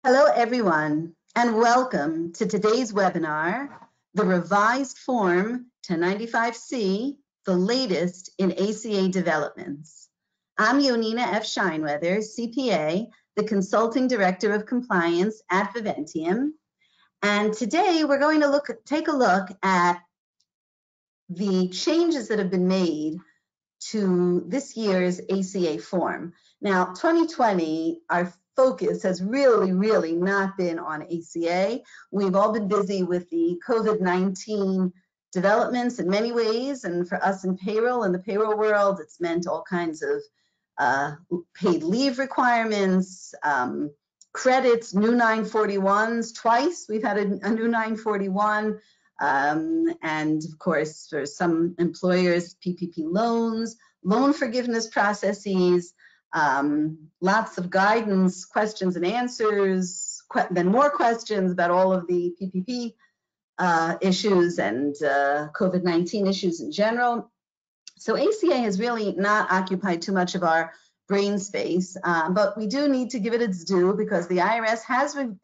Hello, everyone, and welcome to today's webinar, the revised Form 1095-C, the latest in ACA developments. I'm Yonina F. Scheinweather, CPA, the Consulting Director of Compliance at Viventium. And today we're going to take a look at the changes that have been made to this year's ACA form. Now, 2020, our focus has really not been on ACA. We've all been busy with the COVID-19 developments in many ways, and for us in payroll, in the payroll world, it's meant all kinds of paid leave requirements, credits, new 941s. Twice we've had a new 941. And of course, for some employers, PPP loans, loan forgiveness processes, lots of guidance, questions and answers, then more questions about all of the PPP issues and COVID-19 issues in general. So ACA has really not occupied too much of our brain space, but we do need to give it its due because the IRS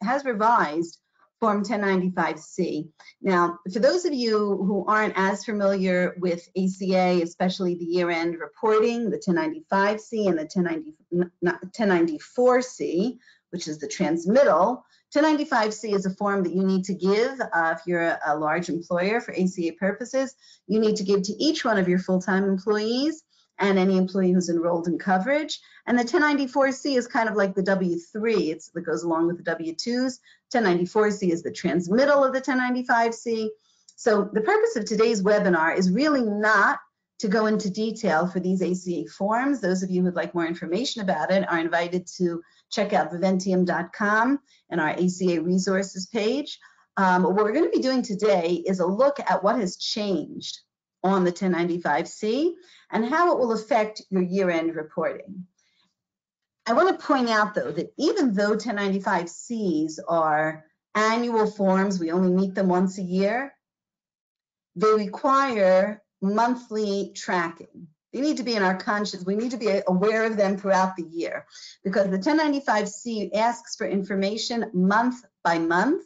has revised Form 1095-C. Now, for those of you who aren't as familiar with ACA, especially the year-end reporting, the 1095-C and the 1094-C, which is the transmittal, 1095-C is a form that you need to give if you're a large employer for ACA purposes. You need to give to each one of your full-time employees and any employee who's enrolled in coverage. And the 1094-C is kind of like the W-3. It goes along with the W-2s. 1094-C is the transmittal of the 1095-C. So the purpose of today's webinar is really not to go into detail for these ACA forms. Those of you who'd like more information about it are invited to check out viventium.com and our ACA resources page. What we're going to be doing today is a look at what has changed on the 1095-C and how it will affect your year-end reporting. I want to point out, though, that even though 1095-Cs are annual forms, we only meet them once a year, they require monthly tracking. They need to be in our conscience. We need to be aware of them throughout the year because the 1095-C asks for information month by month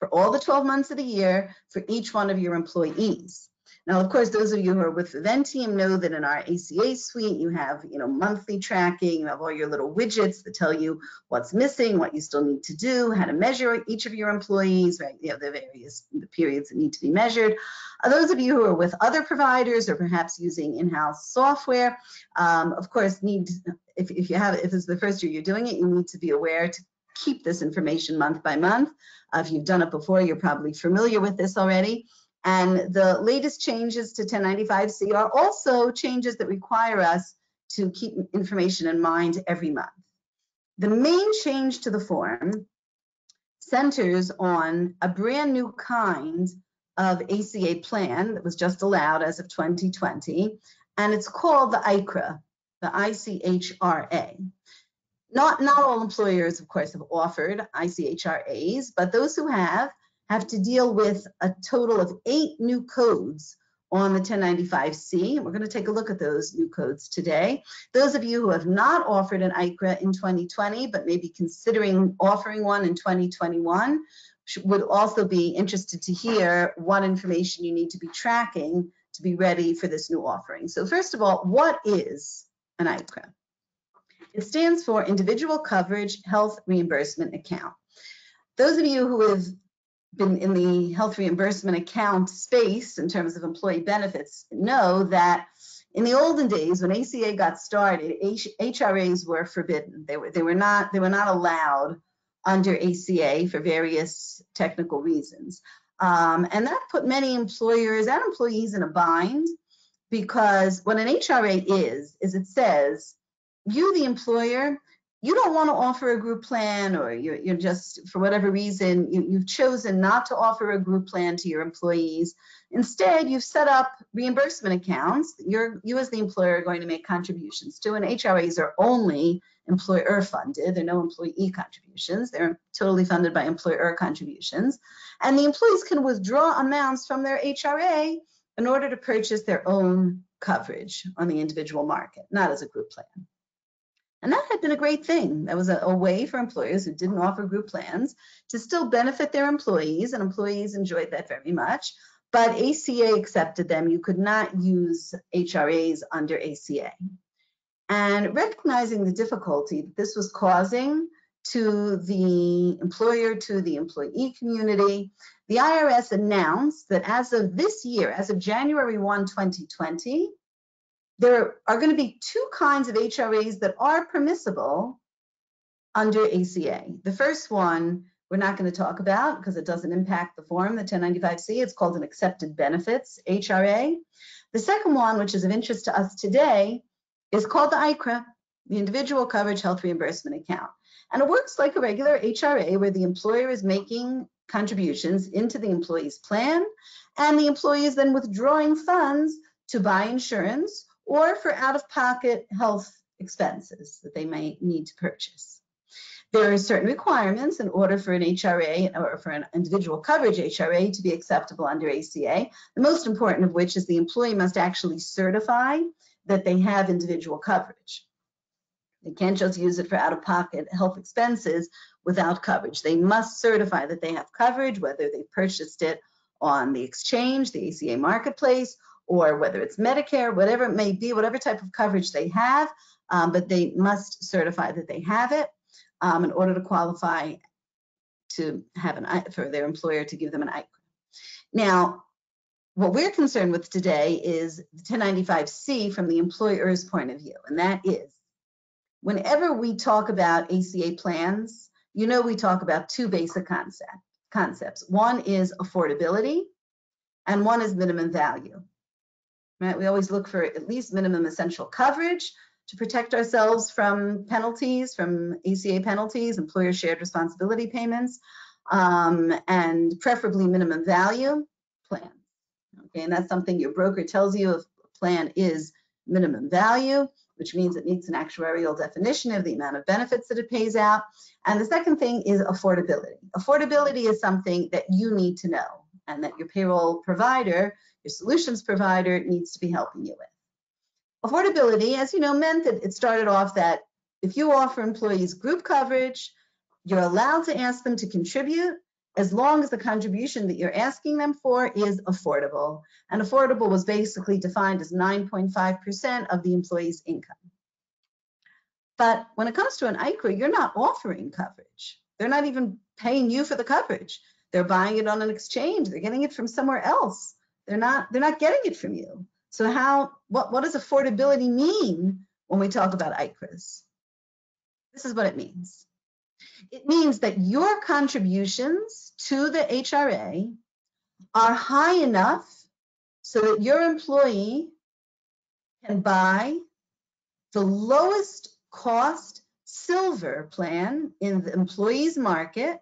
for all the 12 months of the year for each one of your employees. Now, of course, those of you who are with Viventium know that in our ACA suite, you have, monthly tracking, you have all your little widgets that tell you what's missing, what you still need to do, how to measure each of your employees, right? The various periods that need to be measured. Those of you who are with other providers or perhaps using in-house software, of course, if it's the first year you're doing it, you need to be aware to keep this information month by month. If you've done it before, you're probably familiar with this already. And the latest changes to 1095-C are also changes that require us to keep information in mind every month. The main change to the form centers on a brand new kind of ACA plan that was just allowed as of 2020, and it's called the ICHRA, the ICHRA. Not all employers, of course, have offered ICHRAs, but those who have to deal with a total of 8 new codes on the 1095-C. We're going to take a look at those new codes today. Those of you who have not offered an ICHRA in 2020, but maybe considering offering one in 2021, would also be interested to hear what information you need to be tracking to be ready for this new offering. So first of all, what is an ICHRA? It stands for Individual Coverage Health Reimbursement Account. Those of you who have been in the health reimbursement account space in terms of employee benefits know that in the olden days when ACA got started, HRAs were forbidden. They were not allowed under ACA for various technical reasons. And that put many employers and employees in a bind because what an HRA is it says, you, the employer, you don't want to offer a group plan, or you're just, for whatever reason, you've chosen not to offer a group plan to your employees. Instead, you've set up reimbursement accounts that you as the employer are going to make contributions to, and HRAs are only employer funded. There are no employee contributions. They're totally funded by employer contributions. And the employees can withdraw amounts from their HRA in order to purchase their own coverage on the individual market, not as a group plan. And that had been a great thing. That was a way for employers who didn't offer group plans to still benefit their employees, and employees enjoyed that very much. But ACA accepted them. You could not use HRAs under ACA. And recognizing the difficulty that this was causing to the employer, to the employee community, the IRS announced that as of this year, as of January 1, 2020, there are going to be two kinds of HRAs that are permissible under ACA. The first one we're not going to talk about because it doesn't impact the form, the 1095-C. It's called an accepted benefits HRA. The second one, which is of interest to us today, is called the ICHRA, the Individual Coverage Health Reimbursement Account. And it works like a regular HRA where the employer is making contributions into the employee's plan, and the employee is then withdrawing funds to buy insurance or for out-of-pocket health expenses that they may need to purchase. There are certain requirements in order for an HRA or for an individual coverage HRA to be acceptable under ACA, the most important of which is the employee must actually certify that they have individual coverage. They can't just use it for out-of-pocket health expenses without coverage. They must certify that they have coverage, whether they purchased it on the exchange, the ACA marketplace, or whether it's Medicare, whatever it may be, whatever type of coverage they have, but they must certify that they have it in order to qualify to have for their employer to give them an ICHRA. Now, what we're concerned with today is the 1095-C from the employer's point of view, and that is, whenever we talk about ACA plans, you know we talk about two basic concepts. One is affordability, and one is minimum value. Right? We always look for at least minimum essential coverage to protect ourselves from penalties, from ACA penalties, employer shared responsibility payments, and preferably minimum value plans. Okay, and that's something your broker tells you if a plan is minimum value, which means it meets an actuarial definition of the amount of benefits that it pays out. And the second thing is affordability. Affordability is something that you need to know and that your payroll provider, your solutions provider, needs to be helping you with. Affordability, as you know, meant that it started off that if you offer employees group coverage, you're allowed to ask them to contribute as long as the contribution that you're asking them for is affordable. And affordable was basically defined as 9.5% of the employee's income. But when it comes to an ICHRA, you're not offering coverage. They're not even paying you for the coverage. They're buying it on an exchange. They're getting it from somewhere else. They're not getting it from you. So what does affordability mean when we talk about ICHRAs? This is what it means. It means that your contributions to the HRA are high enough so that your employee can buy the lowest cost silver plan in the employee's market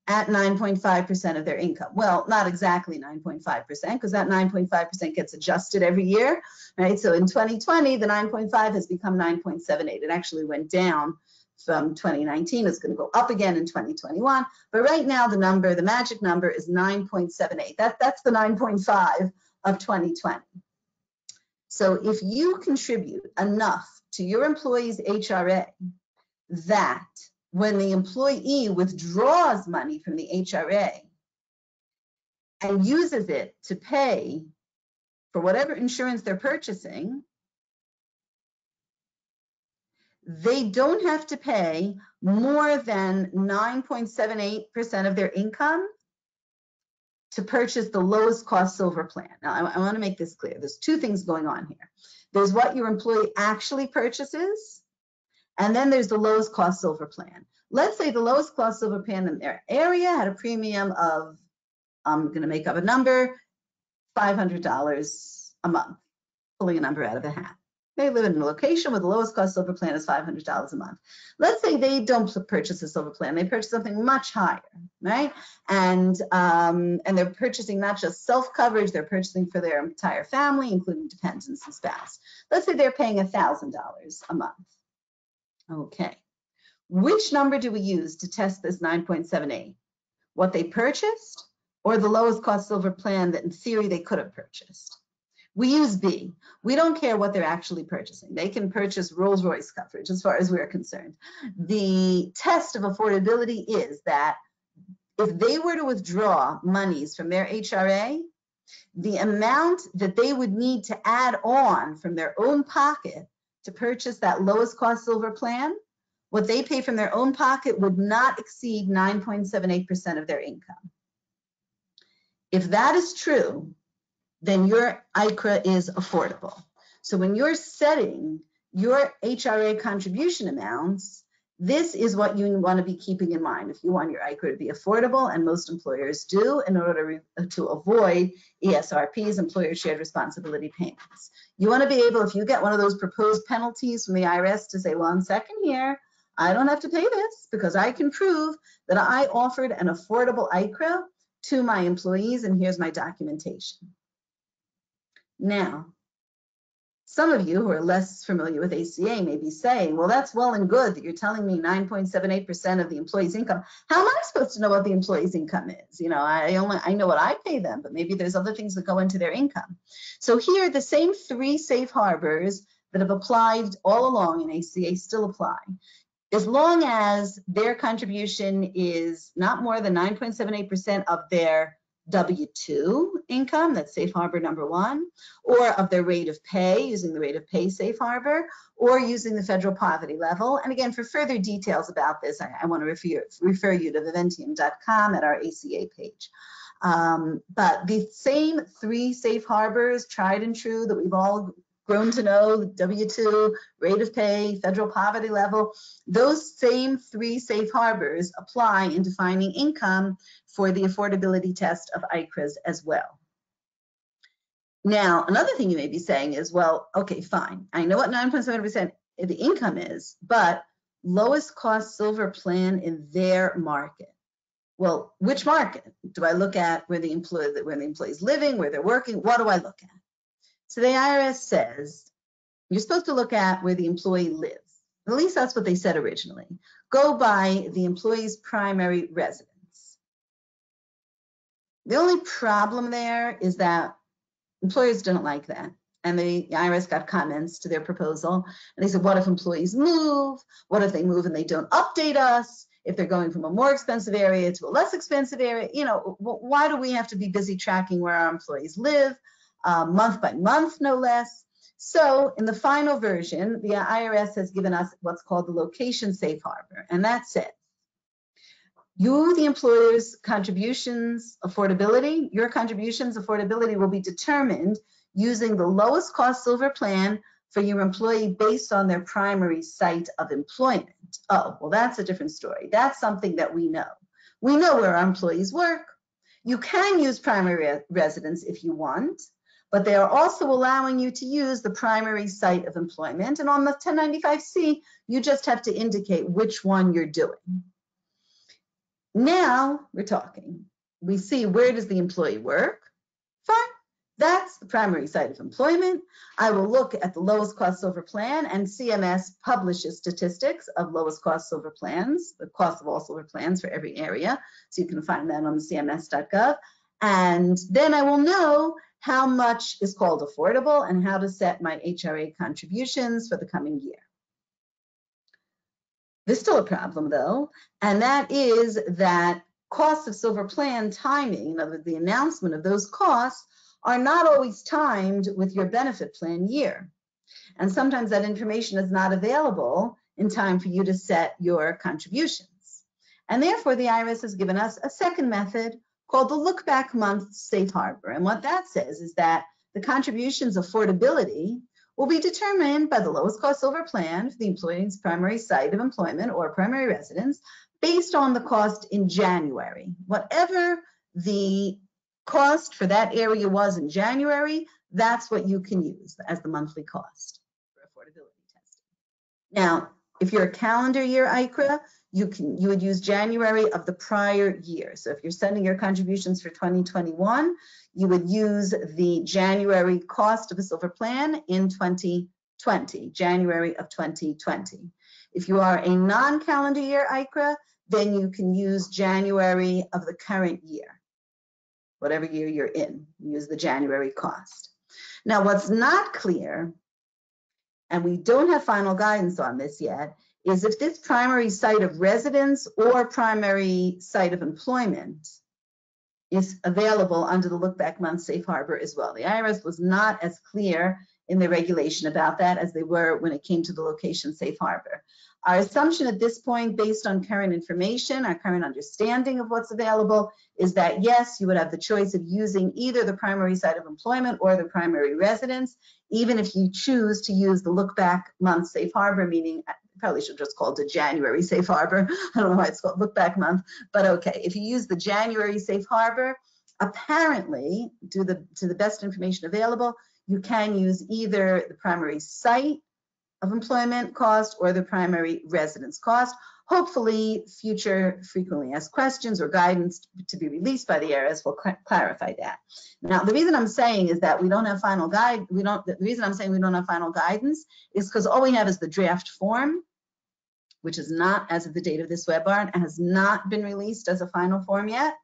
at 9.5% of their income. Well, not exactly 9.5%, because that 9.5% gets adjusted every year, right? So in 2020, the 9.5 has become 9.78. It actually went down from 2019. It's going to go up again in 2021. But right now, the magic number is 9.78. That's the 9.5 of 2020. So if you contribute enough to your employee's HRA that when the employee withdraws money from the HRA and uses it to pay for whatever insurance they're purchasing, they don't have to pay more than 9.78% of their income to purchase the lowest cost silver plan. Now, I want to make this clear. There's two things going on here. There's what your employee actually purchases, and then there's the lowest cost silver plan. Let's say the lowest cost silver plan in their area had a premium of, I'm going to make up a number, $500 a month, pulling a number out of a hat. They live in a location where the lowest cost silver plan is $500 a month. Let's say they don't purchase a silver plan. They purchase something much higher, right? And they're purchasing not just self-coverage, they're purchasing for their entire family, including dependents and spouse. Let's say they're paying $1,000 a month. Okay. Which number do we use to test this 9.78? What they purchased or the lowest cost silver plan that in theory they could have purchased? We use B. We don't care what they're actually purchasing. They can purchase Rolls-Royce coverage as far as we're concerned. The test of affordability is that if they were to withdraw monies from their HRA, the amount that they would need to add on from their own pocket to purchase that lowest cost silver plan, what they pay from their own pocket would not exceed 9.78% of their income. If that is true, then your ICHRA is affordable. So when you're setting your HRA contribution amounts, this is what you want to be keeping in mind if you want your ICHRA to be affordable, and most employers do, in order to avoid ESRPs, employer shared responsibility payments. You want to be able, if you get one of those proposed penalties from the IRS, to say, well, 1 second here, I don't have to pay this because I can prove that I offered an affordable ICHRA to my employees, and here's my documentation. Now, some of you who are less familiar with ACA may be saying, well, that's well and good that you're telling me 9.78% of the employee's income. How am I supposed to know what the employee's income is? You know, I know what I pay them, but maybe there's other things that go into their income. So here, the same 3 safe harbors that have applied all along in ACA still apply. As long as their contribution is not more than 9.78% of their W-2 income, that's safe harbor number 1, or of their rate of pay, using the rate of pay safe harbor, or using the federal poverty level. And again, for further details about this, I want to refer you to viventium.com at our ACA page. But the same 3 safe harbors, tried and true, that we've all grown to know, W-2, rate of pay, federal poverty level, those same 3 safe harbors apply in defining income for the affordability test of ICHRAs as well. Now, another thing you may be saying is, well, okay, fine. I know what 9.7% the income is, but lowest cost silver plan in their market. Well, which market? Do I look at where the employee's living, where they're working? What do I look at? So the IRS says you're supposed to look at where the employee lives. At least that's what they said originally. Go by the employee's primary residence. The only problem there is that employers didn't like that. And the IRS got comments to their proposal. And they said, what if employees move? What if they move and they don't update us? If they're going from a more expensive area to a less expensive area, you know, why do we have to be busy tracking where our employees live, month by month, no less? So in the final version, the IRS has given us what's called the location safe harbor. And that says, you, the employer's contributions affordability, your contributions affordability will be determined using the lowest cost silver plan for your employee based on their primary site of employment. Oh, well, that's a different story. That's something that we know. We know where our employees work. You can use primary residence if you want, but they are also allowing you to use the primary site of employment. And on the 1095-C, you just have to indicate which one you're doing. Now we're talking. We see, where does the employee work? Fine. That's the primary site of employment. I will look at the lowest cost silver plan, and CMS publishes statistics of lowest cost silver plans, the cost of all silver plans for every area. So you can find that on the cms.gov. And then I will know how much is called affordable and how to set my HRA contributions for the coming year. There's still a problem though, and that is that costs of silver plan timing, in other words, the announcement of those costs, are not always timed with your benefit plan year. And sometimes that information is not available in time for you to set your contributions. And therefore, the IRS has given us a second method called the look back month safe harbor. And what that says is that the contributions affordability will be determined by the lowest cost silver plan for the employee's primary site of employment or primary residence based on the cost in January. Whatever the cost for that area was in January, that's what you can use as the monthly cost for affordability testing. Now, if you're a calendar year ICHRA, you would use January of the prior year. So if you're sending your contributions for 2021, you would use the January cost of a silver plan in 2020, January of 2020. If you are a non-calendar year ICHRA, then you can use January of the current year. Whatever year you're in, use the January cost. Now, what's not clear, and we don't have final guidance on this yet, is if this primary site of residence or primary site of employment is available under the look back month safe harbor as well. The IRS was not as clear in the regulation about that as they were when it came to the location safe harbor. Our assumption at this point, based on current information, our current understanding of what's available, is that yes, you would have the choice of using either the primary site of employment or the primary residence, even if you choose to use the look back month safe harbor, meaning probably should just call it a January safe harbor. I don't know why it's called look back month, but okay. If you use the January safe harbor, apparently, to the best information available, you can use either the primary site of employment cost or the primary residence cost. Hopefully, future frequently asked questions or guidance to be released by the IRS will clarify that. Now, the reason I'm saying is that we don't have final guide. The reason I'm saying we don't have final guidance is because all we have is the draft form, which is not as of the date of this webinar and has not been released as a final form yet.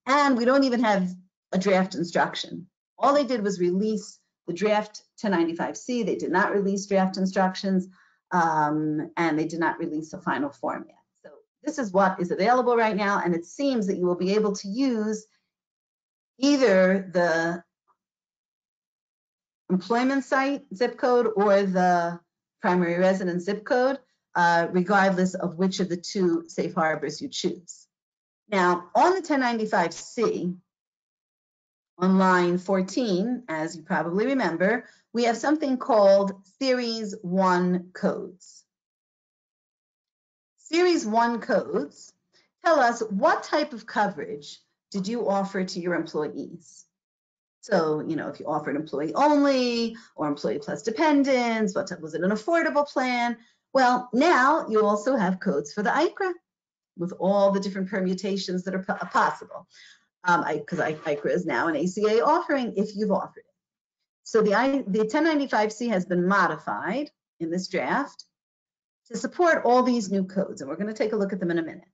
And we don't even have a draft instruction. All they did was release the draft 1095C. They did not release draft instructions, and they did not release a final form yet. So this is what is available right now, and it seems that you will be able to use either the employment site zip code or the primary residence zip code, regardless of which of the two safe harbors you choose. Now, on the 1095C, on line 14, as you probably remember, we have something called Series 1 codes. Series 1 codes tell us what type of coverage did you offer to your employees. So, you know, if you offered employee only or employee plus dependents, was it an affordable plan? Well, now you also have codes for the ICHRA with all the different permutations that are possible. Because ICHRA is now an ACA offering if you've offered it. So the 1095C has been modified in this draft to support all these new codes, and we're going to take a look at them in a minute.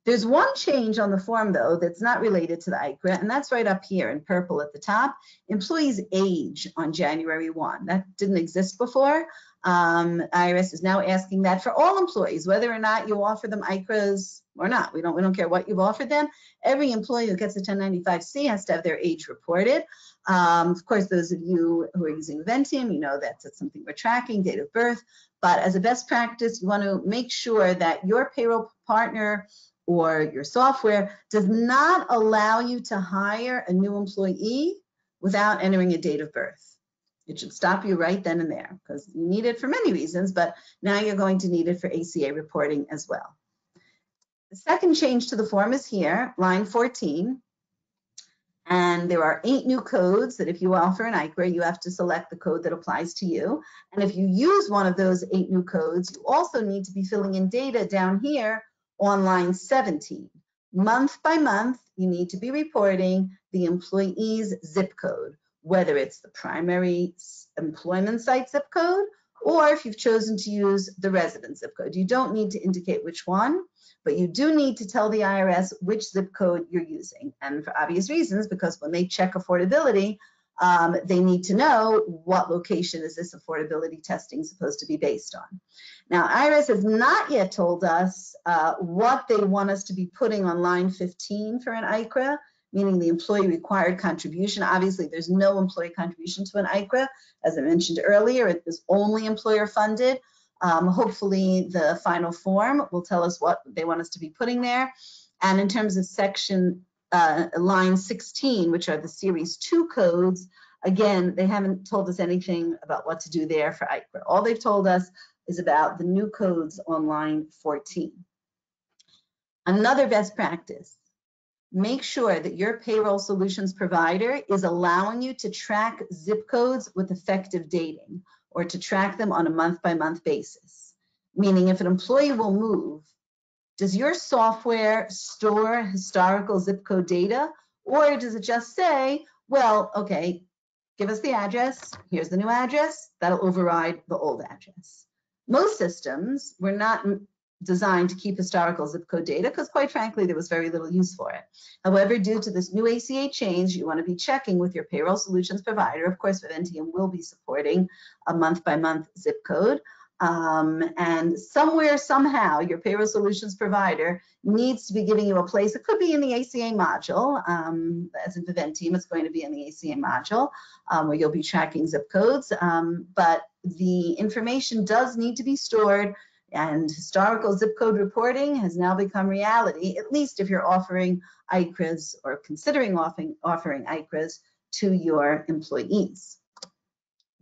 There's one change on the form, though, that's not related to the ICHRA, and that's right up here in purple at the top. Employees' age on January 1. That didn't exist before. IRS is now asking that for all employees, whether or not you offer them ICHRAs or not. We don't care what you've offered them. Every employee who gets a 1095C has to have their age reported. Of course, those of you who are using Ventum, you know that's something we're tracking, date of birth. But as a best practice, you want to make sure that your payroll partner or your software does not allow you to hire a new employee without entering a date of birth. It should stop you right then and there because you need it for many reasons, but now you're going to need it for ACA reporting as well. The second change to the form is here, line 14. And there are 8 new codes that if you offer an ICHRA, you have to select the code that applies to you. And if you use one of those 8 new codes, you also need to be filling in data down here on line 17. Month by month, you need to be reporting the employee's zip code, whether it's the primary employment site zip code, or if you've chosen to use the resident zip code. You don't need to indicate which one, but you do need to tell the IRS which zip code you're using. And for obvious reasons, because when they check affordability, they need to know what location is this affordability testing supposed to be based on. Now, IRS has not yet told us what they want us to be putting on line 15 for an ICHRA, meaning the employee required contribution. Obviously, there's no employee contribution to an ICHRA. As I mentioned earlier, it is only employer funded. Hopefully, the final form will tell us what they want us to be putting there. And in terms of section line 16, which are the Series 2 codes, again, they haven't told us anything about what to do there for ICHRA. All they've told us is about the new codes on line 14. Another best practice. Make sure that your payroll solutions provider is allowing you to track zip codes with effective dating or to track them on a month-by-month basis. Meaning if an employee will move, does your software store historical zip code data, or does it just say, well, okay, give us the address, here's the new address, that'll override the old address. Most systems, we're not designed to keep historical zip code data because, quite frankly, there was very little use for it. However, due to this new ACA change, you want to be checking with your payroll solutions provider. Of course, Viventium will be supporting a month-by-month zip code. And somewhere, somehow, your payroll solutions provider needs to be giving you a place. It could be in the ACA module. As in Viventium, it's going to be in the ACA module where you'll be tracking zip codes. But the information does need to be stored, and historical zip code reporting has now become reality, at least if you're offering ICRAs or considering offering ICRAs to your employees.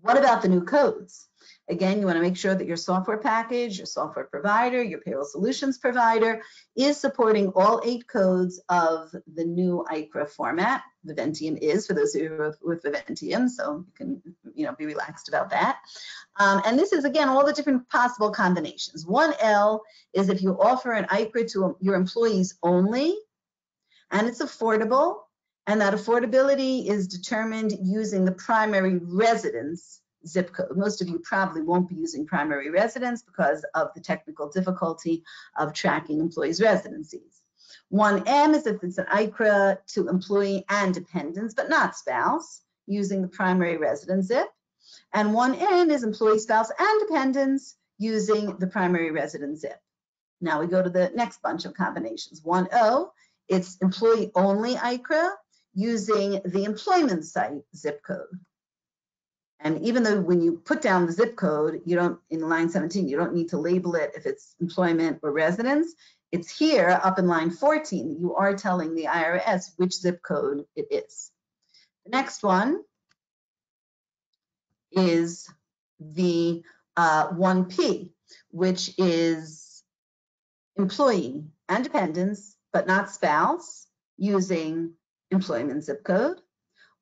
What about the new codes? Again, you want to make sure that your software package, your software provider, your payroll solutions provider is supporting all 8 codes of the new ICRA format. Viventium is, for those of you with Viventium, so you can be relaxed about that. And this is, again, all the different possible combinations. 1L is if you offer an ICRA to your employees only, and it's affordable, and that affordability is determined using the primary residence zip code. Most of you probably won't be using primary residence because of the technical difficulty of tracking employees' residencies. 1M is if it's an ICRA to employee and dependents, but not spouse, using the primary residence zip. And 1N is employee, spouse, and dependents using the primary residence zip. Now we go to the next bunch of combinations. 1O, it's employee only ICRA using the employment site zip code. And even though when you put down the zip code, you don't, in line 17, you don't need to label it if it's employment or residence. It's here up in line 14 that you are telling the IRS which zip code it is. The next one is the 1P, which is employee and dependents, but not spouse, using employment zip code.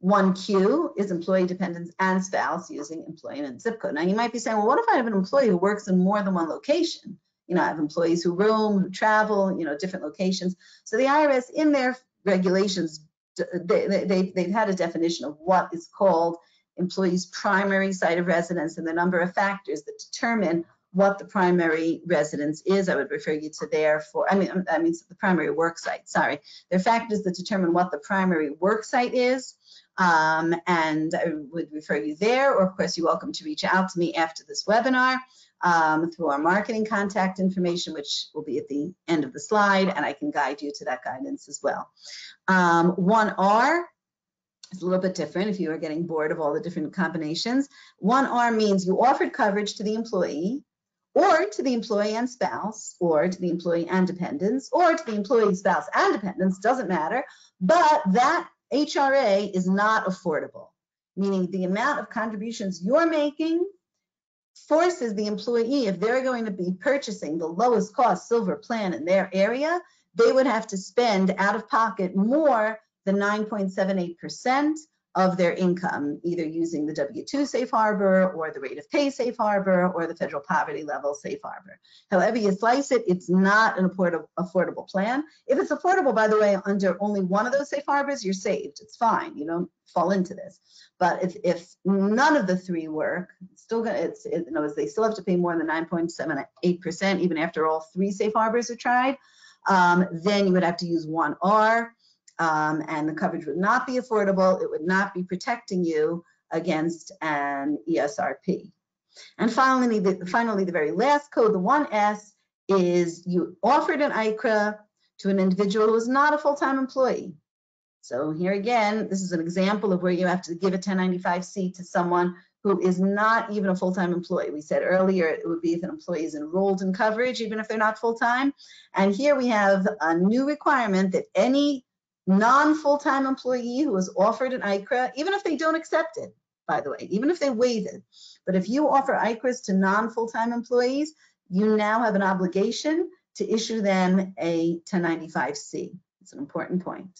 1Q is employee, dependents, and spouse using employment zip code. Now, you might be saying, well, what if I have an employee who works in more than one location? I have employees who roam, who travel, different locations. So the IRS, in their regulations, they've had a definition of what is called employee's primary site of residence and the number of factors that determine what the primary residence is. I would refer you to there for, the primary work site, sorry. There are factors that determine what the primary work site is. And I would refer you there, or of course, you're welcome to reach out to me after this webinar through our marketing contact information, which will be at the end of the slide, and I can guide you to that guidance as well. 1R is a little bit different if you are getting bored of all the different combinations. 1R means you offered coverage to the employee, or to the employee and spouse, or to the employee and dependents, or to the employee, spouse, and dependents, doesn't matter, but that HRA is not affordable, meaning the amount of contributions you're making forces the employee, if they're going to be purchasing the lowest cost silver plan in their area, they would have to spend out of pocket more than 9.78% of their income, either using the W-2 safe harbor or the rate of pay safe harbor or the federal poverty level safe harbor. However you slice it, it's not an affordable plan. If it's affordable, by the way, under only one of those safe harbors, you're saved. It's fine. You don't fall into this. But if none of the 3 work, it's still gonna, they still have to pay more than 9.78% even after all 3 safe harbors are tried. Then you would have to use 1R. And the coverage would not be affordable. It would not be protecting you against an ESRP. And finally, the very last code, the 1S, is you offered an ICRA to an individual who is not a full-time employee. So here again, this is an example of where you have to give a 1095-C to someone who is not even a full-time employee. We said earlier it would be if an employee is enrolled in coverage, even if they're not full-time. And here we have a new requirement that any non-full-time employee who is offered an ICRA, even if they don't accept it, by the way, even if they waive it, but if you offer ICRAs to non-full-time employees, you now have an obligation to issue them a 1095-C. It's an important point.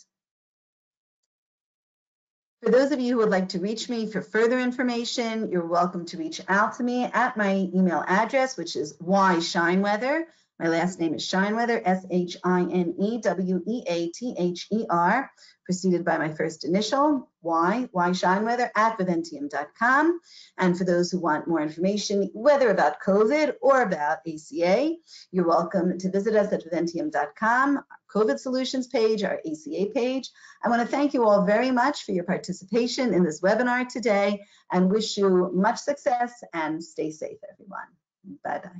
For those of you who would like to reach me for further information, you're welcome to reach out to me at my email address, which is yshineweather, My last name is Shineweather, Shineweather, preceded by my first initial, Y Shineweather, at viventium.com. And for those who want more information, whether about COVID or about ACA, you're welcome to visit us at viventium.com, our COVID solutions page, our ACA page. I want to thank you all very much for your participation in this webinar today and wish you much success and stay safe, everyone. Bye-bye.